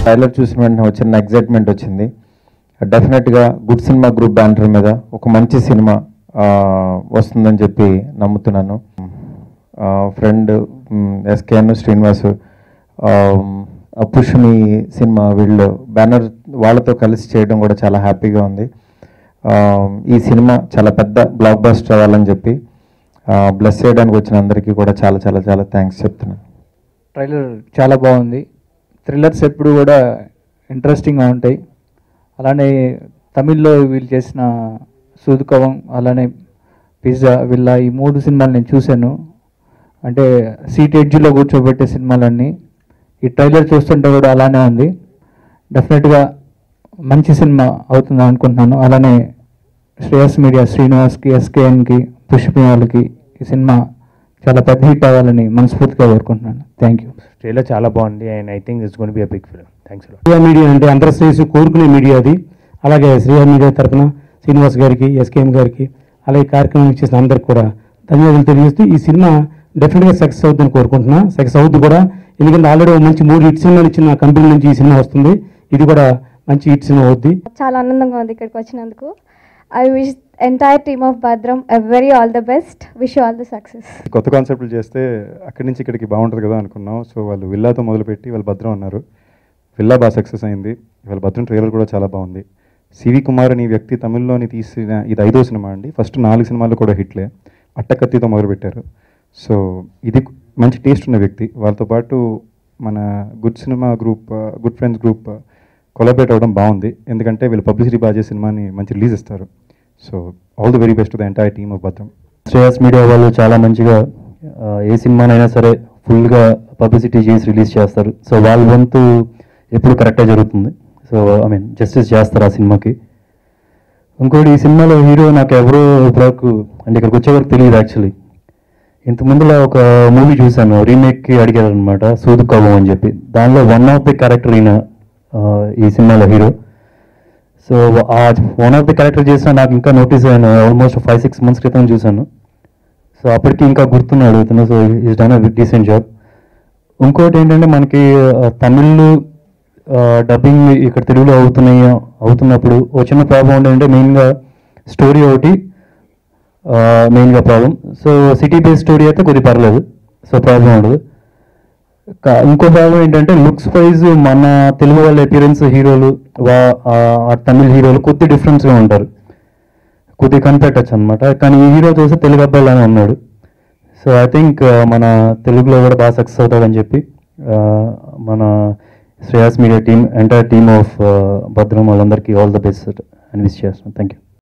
Trailer చూసిన వెంటనే వచ్చిన ఎగ్జైట్మెంట్ వచ్చింది. డెఫినెట్గా గుడ్ సినిమా గ్రూప్ బ్యానర్ మీద ఒక మంచి సినిమా వస్తుందని చెప్పి నమ్ముతున్నాను. ఫ్రెండ్ ఎస్కేఎన్ శ్రీనివాసు, పుష్మి సినిమా వీళ్ళు బ్యానర్ వాళ్ళతో కలిసి చేయడం కూడా చాలా హ్యాపీగా ఉంది. ఈ సినిమా చాలా పెద్ద బ్లాక్ బస్టర్ అవ్వాలని చెప్పి బ్లెస్ చేయడానికి వచ్చిన అందరికీ కూడా చాలా చాలా చాలా థ్యాంక్స్ చెప్తున్నాను. ట్రైలర్ చాలా బాగుంది. థ్రిల్లర్స్ ఎప్పుడు కూడా ఇంట్రెస్టింగ్గా ఉంటాయి. అలానే తమిళ్లో వీళ్ళు చేసిన సూదుకవం, అలానే పిజ్జా, వీళ్ళ ఈ 3 సినిమాలు నేను చూశాను. అంటే సీట్ ఎడ్జ్లో కూర్చోబెట్టే సినిమాలన్నీ ఈ ట్రైలర్ చూస్తుంటే కూడా అలానే ఉంది. డెఫినెట్గా మంచి సినిమా అవుతుంది అనుకుంటున్నాను. అలానే శ్రేయస్ మీడియా శ్రీనివాస్కి, ఎస్కేఎన్కి, పుష్పి వాళ్ళకి ఈ సినిమా చాలా పెద్ద హిట్ అవ్వాలని మనస్ఫూర్తిగా కోరుకుంటున్నాను. Thank you. ట్రైలర్ చాలా బాగుంది and I think it's gonna be a big film. Thanks. Shriya media అంటే అంతర్శ్రేయస్సు కోరుకునే మీడియా అది. అలాగే శ్రీయా మీడియా తరఫున శ్రీనివాస్ గారికి, ఎస్కేఎం గారికి, అలాగే కార్యక్రమం ఇచ్చేసిన అందరికి కూడా ధన్యవాదాలు తెలియజేస్తూ ఈ సినిమా డెఫినెట్గా సక్సెస్ అవుతుందని కోరుకుంటున్నా. సక్సెస్ అవుద్ది కూడా, ఎందుకంటే ఆల్రెడీ మంచి 3 హిట్ సినిమాలు ఇచ్చిన కంపెనీ నుంచి ఈ సినిమా వస్తుంది. ఇది కూడా మంచి హిట్ సినిమా అవుద్ది. చాలా ఆనందంగా ఉంది ఇక్కడికి వచ్చినందుకు. I wish entire team of Bhadram very all the best. Wish all the success. కొత్త కాన్సెప్ట్లు చేస్తే అక్కడి నుంచి ఇక్కడికి బాగుంటుంది కదా అనుకున్నాం. సో వాళ్ళు విల్లాతో మొదలుపెట్టి వాళ్ళు భద్రం అన్నారు. విల్లా బాగా సక్సెస్ అయింది. వాళ్ళ భద్రం ట్రైలర్ కూడా చాలా బాగుంది. సివి కుమార్ అనే వ్యక్తి తమిళ్లోని తీసిన ఇది 5వ సినిమా అండి. ఫస్ట్ 4 సినిమాలు కూడా హిట్లే. అట్టకత్తితో మొదలుపెట్టారు. సో ఇది మంచి టేస్ట్ ఉన్న వ్యక్తి. వాళ్ళతో పాటు మన good cinema group, good friends group collaborate అవ్వడం బాగుంది. ఎందుకంటే వీళ్ళు పబ్లిసిటీ బాగా చేసే సినిమాని మంచి రిలీజ్ ఇస్తారు. So all the very best to the entire team of భద్రం. శ్రేయస్ మీడియా వాళ్ళు చాలా మంచిగా ఏ సినిమానైనా సరే ఫుల్గా పబ్లిసిటీ చేసి రిలీజ్ చేస్తారు. సో వాళ్ళ వంతు ఎప్పుడు కరెక్ట్గా జరుగుతుంది. సో ఐ మీన్ జస్టిస్ చేస్తారు ఆ సినిమాకి. ఇంకోటి ఈ సినిమాలో హీరో నాకు ఎవరో ఇప్పుడు అంటే ఇక్కడికి వచ్చే వరకు తెలియదు యాక్చువల్లీ. ఇంత ముందులో ఒక మూవీ చూశాను, రీమేక్కి అడిగారు అనమాట, సూదుకవం అని చెప్పి. దానిలో వన్ ఆఫ్ ది క్యారెక్టర్ ఈయన ఈ సినిమాలో హీరో. సో ఆ వన్ ఆఫ్ ది క్యారెక్టర్ చేసిన నాకు ఇంకా నోటీస్ అయ్యాను. ఆల్మోస్ట్ 5-6 months క్రితం చూశాను. సో అప్పటికి ఇంకా గుర్తున్నాడు ఇతను. So is done a decent job. ఇంకోటి ఏంటంటే మనకి తమిళ్ డబ్బింగ్ ఇక్కడ తెలుగులో అవుతున్నప్పుడు వచ్చిన ప్రాబ్లం ఏంటంటే మెయిన్గా స్టోరీ ఒకటి మెయిన్గా problem. So city based story అయితే కొద్దిగా పర్లేదు, సో ప్రాబ్లం ఉండదు. ఇంకో ప్రాబ్లం ఏంటంటే లుక్స్ వైజ్ మన తెలుగు వాళ్ళ అపియరెన్స్ హీరోలు తమిళ్ హీరోలు కొద్ది డిఫరెన్స్గా ఉంటారు, కొద్దిగా కనిపెట్టచ్చు అనమాట. కానీ ఈ హీరో చూస్తే తెలుగు అబ్బాయిలానే ఉన్నాడు. సో ఐ థింక్ మన తెలుగులో కూడా బాగా సక్సెస్ అవుతాడని చెప్పి మన Shreyas media team, entire team of భద్రం వాళ్ళందరికీ ఆల్ ద బెస్ట్ అని విష్ చేస్తున్నాను. Thank you.